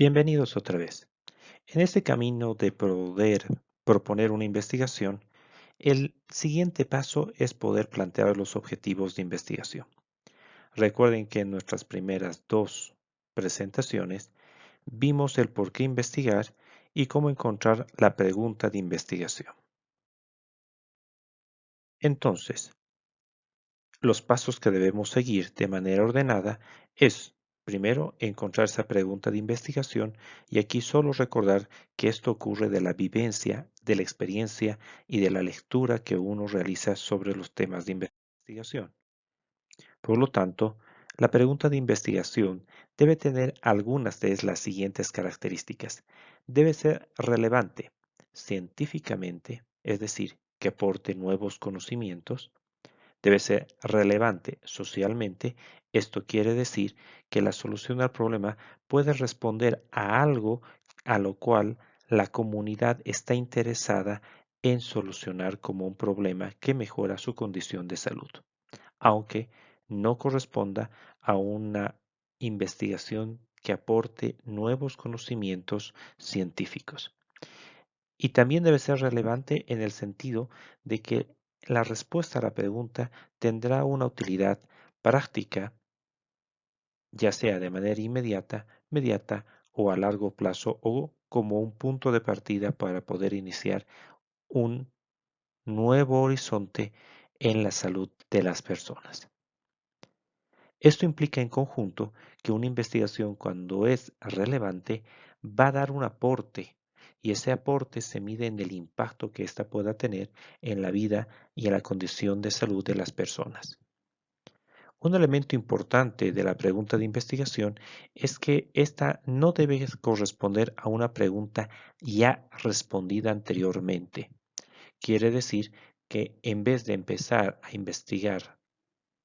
Bienvenidos otra vez. En este camino de poder proponer una investigación, el siguiente paso es poder plantear los objetivos de investigación. Recuerden que en nuestras primeras dos presentaciones vimos el por qué investigar y cómo encontrar la pregunta de investigación. Entonces, los pasos que debemos seguir de manera ordenada es, primero, encontrar esa pregunta de investigación y aquí solo recordar que esto ocurre de la vivencia, de la experiencia y de la lectura que uno realiza sobre los temas de investigación. Por lo tanto, la pregunta de investigación debe tener algunas de las siguientes características. Debe ser relevante científicamente, es decir, que aporte nuevos conocimientos. Debe ser relevante socialmente. Esto quiere decir que la solución al problema puede responder a algo a lo cual la comunidad está interesada en solucionar como un problema que mejora su condición de salud, aunque no corresponda a una investigación que aporte nuevos conocimientos científicos. Y también debe ser relevante en el sentido de que la respuesta a la pregunta tendrá una utilidad práctica, ya sea de manera inmediata, mediata o a largo plazo o como un punto de partida para poder iniciar un nuevo horizonte en la salud de las personas. Esto implica en conjunto que una investigación, cuando es relevante, va a dar un aporte y ese aporte se mide en el impacto que ésta pueda tener en la vida y en la condición de salud de las personas. Un elemento importante de la pregunta de investigación es que ésta no debe corresponder a una pregunta ya respondida anteriormente. Quiere decir que en vez de empezar a investigar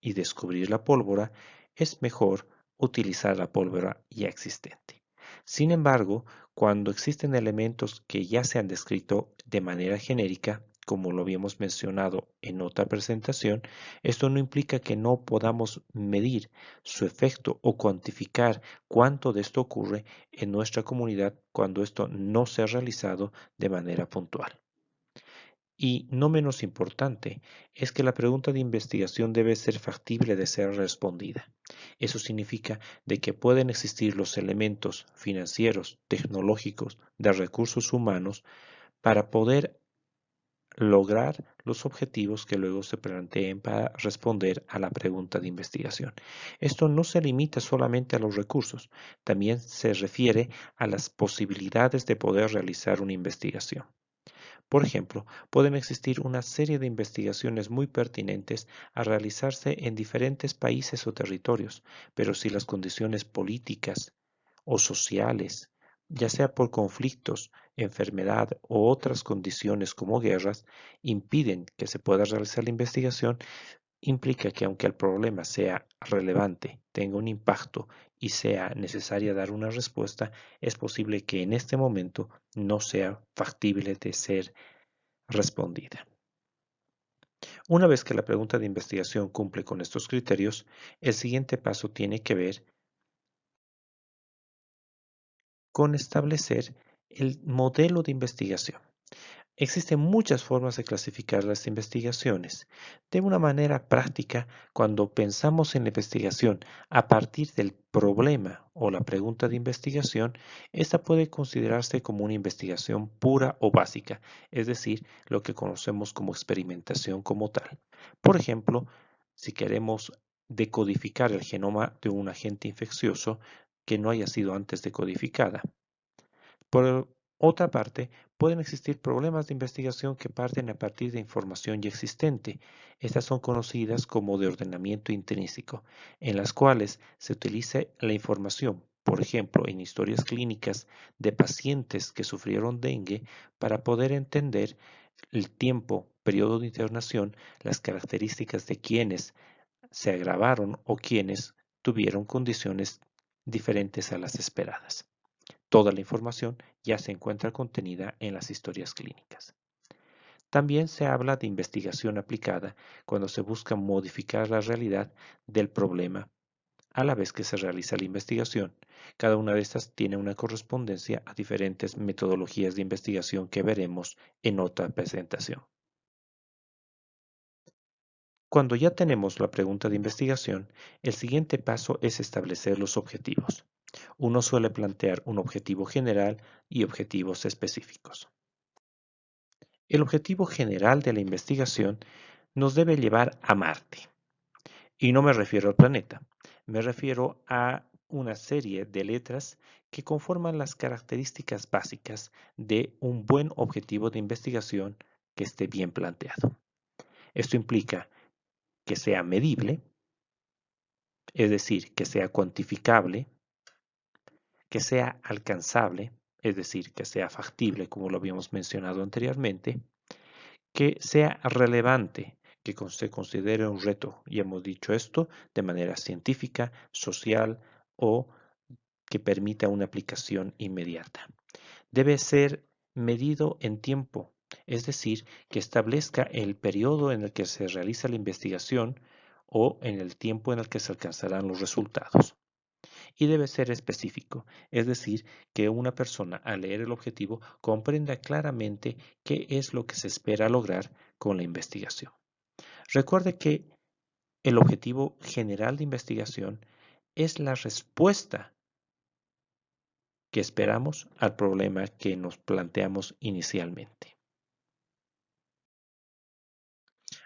y descubrir la pólvora, es mejor utilizar la pólvora ya existente. Sin embargo, cuando existen elementos que ya se han descrito de manera genérica, como lo habíamos mencionado en otra presentación, esto no implica que no podamos medir su efecto o cuantificar cuánto de esto ocurre en nuestra comunidad cuando esto no se ha realizado de manera puntual. Y no menos importante, es que la pregunta de investigación debe ser factible de ser respondida. Eso significa de que pueden existir los elementos financieros, tecnológicos, de recursos humanos para poder lograr los objetivos que luego se planteen para responder a la pregunta de investigación. Esto no se limita solamente a los recursos, también se refiere a las posibilidades de poder realizar una investigación. Por ejemplo, pueden existir una serie de investigaciones muy pertinentes a realizarse en diferentes países o territorios, pero si las condiciones políticas o sociales, ya sea por conflictos, enfermedad o otras condiciones como guerras, impiden que se pueda realizar la investigación, implica que aunque el problema sea relevante, tenga un impacto y sea necesaria dar una respuesta, es posible que en este momento no sea factible de ser respondida. Una vez que la pregunta de investigación cumple con estos criterios, el siguiente paso tiene que ver con establecer el modelo de investigación. Existen muchas formas de clasificar las investigaciones. De una manera práctica, cuando pensamos en la investigación a partir del problema o la pregunta de investigación, esta puede considerarse como una investigación pura o básica, es decir, lo que conocemos como experimentación como tal. Por ejemplo, si queremos decodificar el genoma de un agente infeccioso que no haya sido antes decodificada. Por otra parte, pueden existir problemas de investigación que parten a partir de información ya existente. Estas son conocidas como de ordenamiento intrínseco, en las cuales se utiliza la información, por ejemplo, en historias clínicas de pacientes que sufrieron dengue, para poder entender el tiempo, periodo de internación, las características de quienes se agravaron o quienes tuvieron condiciones diferentes a las esperadas. Toda la información ya se encuentra contenida en las historias clínicas. También se habla de investigación aplicada cuando se busca modificar la realidad del problema a la vez que se realiza la investigación. Cada una de estas tiene una correspondencia a diferentes metodologías de investigación que veremos en otra presentación. Cuando ya tenemos la pregunta de investigación, el siguiente paso es establecer los objetivos. Uno suele plantear un objetivo general y objetivos específicos. El objetivo general de la investigación nos debe llevar a Marte. Y no me refiero al planeta, me refiero a una serie de letras que conforman las características básicas de un buen objetivo de investigación que esté bien planteado. Esto implica que sea medible, es decir, que sea cuantificable, que sea alcanzable, es decir, que sea factible, como lo habíamos mencionado anteriormente, que sea relevante, que se considere un reto, y hemos dicho esto, de manera científica, social o que permita una aplicación inmediata. Debe ser medido en tiempo, es decir, que establezca el periodo en el que se realiza la investigación o en el tiempo en el que se alcanzarán los resultados. Y debe ser específico, es decir, que una persona al leer el objetivo comprenda claramente qué es lo que se espera lograr con la investigación. Recuerde que el objetivo general de investigación es la respuesta que esperamos al problema que nos planteamos inicialmente.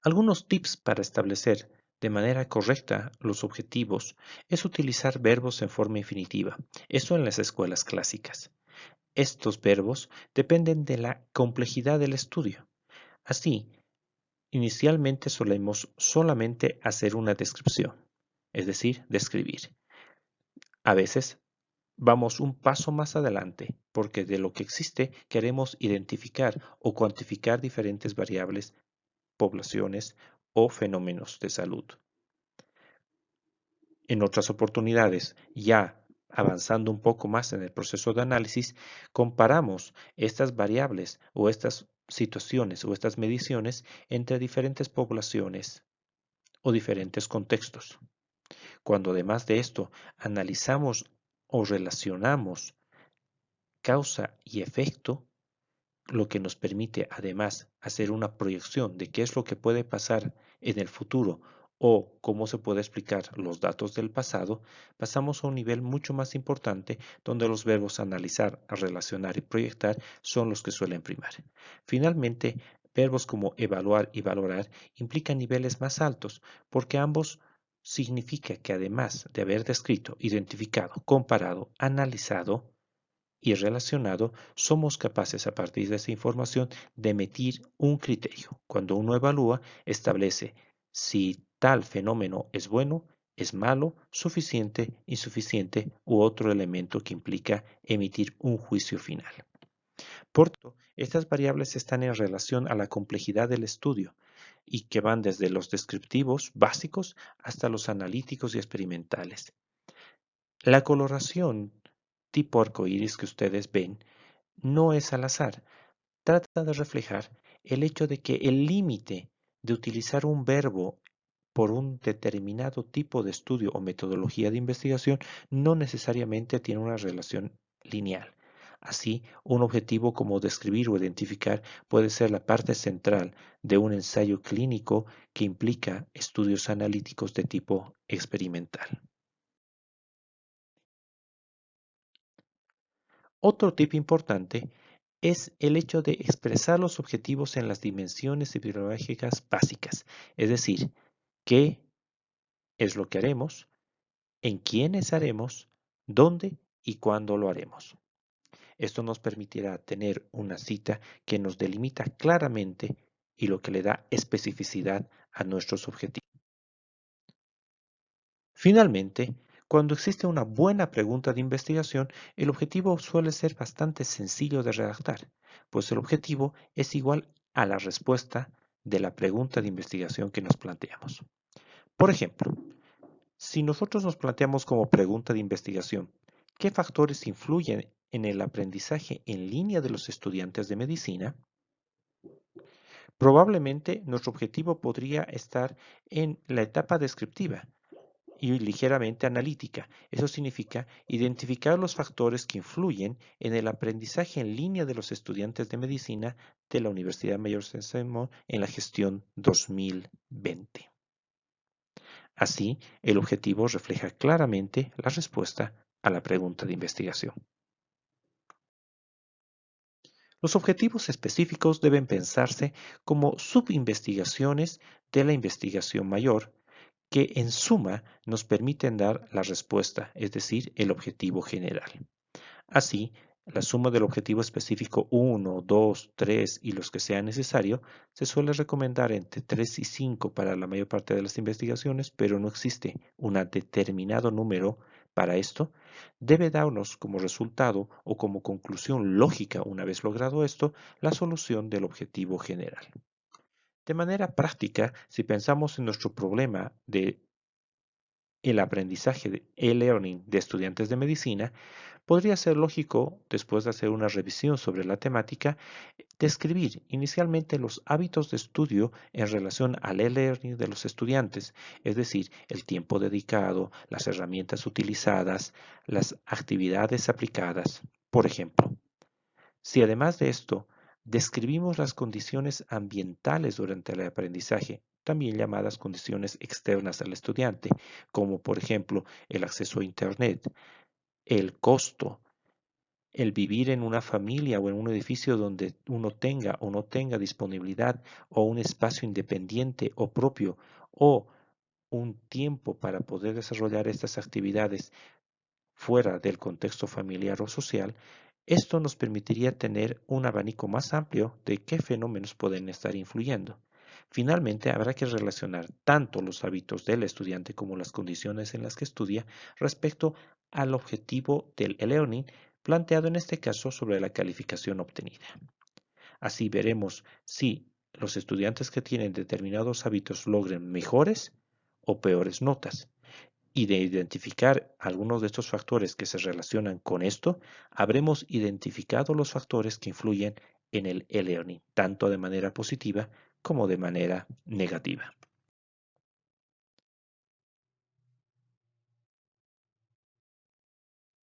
Algunos tips para establecer de manera correcta los objetivos es utilizar verbos en forma infinitiva, eso en las escuelas clásicas. Estos verbos dependen de la complejidad del estudio. Así, inicialmente solemos solamente hacer una descripción, es decir, describir. A veces vamos un paso más adelante porque de lo que existe queremos identificar o cuantificar diferentes variables, poblaciones o fenómenos de salud. En otras oportunidades, ya avanzando un poco más en el proceso de análisis, comparamos estas variables o estas situaciones o estas mediciones entre diferentes poblaciones o diferentes contextos. Cuando además de esto analizamos o relacionamos causa y efecto, lo que nos permite además hacer una proyección de qué es lo que puede pasar en el futuro o cómo se puede explicar los datos del pasado, pasamos a un nivel mucho más importante donde los verbos analizar, relacionar y proyectar son los que suelen primar. Finalmente, verbos como evaluar y valorar implican niveles más altos porque ambos significa que además de haber descrito, identificado, comparado, analizado, y relacionado, somos capaces a partir de esa información de emitir un criterio. Cuando uno evalúa, establece si tal fenómeno es bueno, es malo, suficiente, insuficiente u otro elemento que implica emitir un juicio final. Por tanto, estas variables están en relación a la complejidad del estudio y que van desde los descriptivos básicos hasta los analíticos y experimentales. La coloración tipo arcoíris que ustedes ven no es al azar. Trata de reflejar el hecho de que el límite de utilizar un verbo por un determinado tipo de estudio o metodología de investigación no necesariamente tiene una relación lineal. Así, un objetivo como describir o identificar puede ser la parte central de un ensayo clínico que implica estudios analíticos de tipo experimental. Otro tip importante es el hecho de expresar los objetivos en las dimensiones epidemiológicas básicas, es decir, qué es lo que haremos, en quiénes haremos, dónde y cuándo lo haremos. Esto nos permitirá tener una cita que nos delimita claramente y lo que le da especificidad a nuestros objetivos. Finalmente, cuando existe una buena pregunta de investigación, el objetivo suele ser bastante sencillo de redactar, pues el objetivo es igual a la respuesta de la pregunta de investigación que nos planteamos. Por ejemplo, si nosotros nos planteamos como pregunta de investigación, ¿qué factores influyen en el aprendizaje en línea de los estudiantes de medicina? Probablemente nuestro objetivo podría estar en la etapa descriptiva, y ligeramente analítica. Eso significa identificar los factores que influyen en el aprendizaje en línea de los estudiantes de medicina de la Universidad Mayor de San Simón en la gestión 2020. Así, el objetivo refleja claramente la respuesta a la pregunta de investigación. Los objetivos específicos deben pensarse como subinvestigaciones de la investigación mayor, que en suma nos permiten dar la respuesta, es decir, el objetivo general. Así, la suma del objetivo específico 1, 2, 3 y los que sea necesario se suele recomendar entre 3 y 5 para la mayor parte de las investigaciones, pero no existe un determinado número para esto. Debe darnos como resultado o como conclusión lógica, una vez logrado esto, la solución del objetivo general. De manera práctica, si pensamos en nuestro problema de el aprendizaje de e-learning de estudiantes de medicina, podría ser lógico, después de hacer una revisión sobre la temática, describir inicialmente los hábitos de estudio en relación al e-learning de los estudiantes, es decir, el tiempo dedicado, las herramientas utilizadas, las actividades aplicadas. Por ejemplo, si además de esto describimos las condiciones ambientales durante el aprendizaje, también llamadas condiciones externas al estudiante, como por ejemplo el acceso a Internet, el costo, el vivir en una familia o en un edificio donde uno tenga o no tenga disponibilidad o un espacio independiente o propio o un tiempo para poder desarrollar estas actividades fuera del contexto familiar o social, esto nos permitiría tener un abanico más amplio de qué fenómenos pueden estar influyendo. Finalmente, habrá que relacionar tanto los hábitos del estudiante como las condiciones en las que estudia respecto al objetivo del e-learning planteado en este caso sobre la calificación obtenida. Así veremos si los estudiantes que tienen determinados hábitos logren mejores o peores notas. Y de identificar algunos de estos factores que se relacionan con esto, habremos identificado los factores que influyen en el e-learning, tanto de manera positiva como de manera negativa.